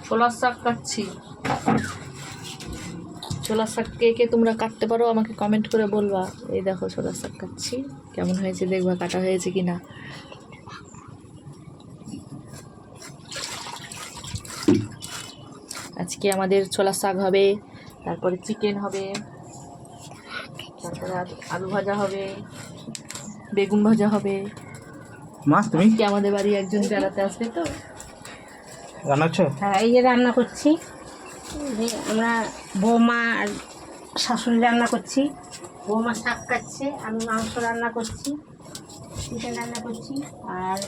ছোলার শাক কাটছি। ছোলার শাক কে কে তোমরা কাটতে পারো আমাকে কমেন্ট করে বলবা। এই দেখো ছোলার শাক কাটছি, কেমন হয়েছে দেখবা, কাটা হয়েছে কি না। আজকে আমাদের ছোলার শাক হবে, তারপরে চিকেন হবে, তারপরে আলু ভাজা হবে, বেগুন ভাজা হবে। মা তুমি কি আমাদের বাড়ি একজন বেড়াতে আসবে তো, রান্না করছো? হ্যাঁ, এই যে রান্না করছি। আমরা বৌমা আর শাশুড়ি রান্না করছি। বৌমা শাক কাটছে, আমি মাংস রান্না করছি, চিকেন রান্না করছি, আর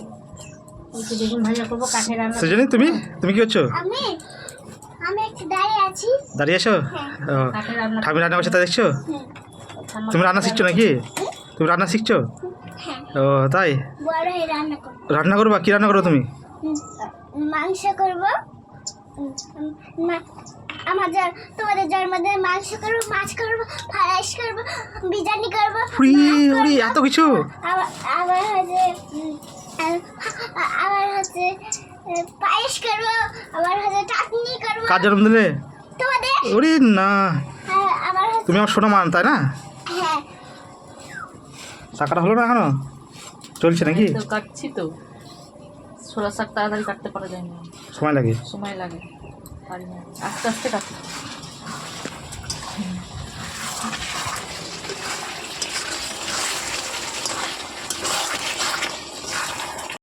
একটু বেগুন ভাজা করবো, কাঠে রান্না। সৃজনী তুমি তুমি কি করছো? আমি আমি একটু দাঁড়িয়ে আছি। দাঁড়িয়ে আছো? ও, কাঠে রান্না। ঠাকুর রান্না করছে তা দেখছো? তুমি রান্না শিখছো নাকি? তুমি রান্না শিখছো? হ্যাঁ, ও তাই, বড় হয়ে রান্না করব। রান্না করবা? কি রান্না করো তুমি? মাংস করব। আমাদের তোমাদের জন্মদিনে মাংস করব, মাছ করব, ফ্রাইস করব, বিরিয়ানি করব, ফ্রি ওরে এত কিছু! আবার আবার হচ্ছে আবার হচ্ছে পায়েস করব, আবার হচ্ছে চাটনি করব। কার জন্মদিনে? তোমাদের ওরে না, আবার হচ্ছে তুমি আমার সোনা মান তাই না? হ্যাঁ, টাকাটা হলো না এখনো? চলছে নাকি? তো কাটছি তো। ছোলার শাক তাড়াতাড়ি কাটতে পারা যায় না, সময় লাগে। সময় লাগে, পারি না, আস্তে আস্তে কাটতে।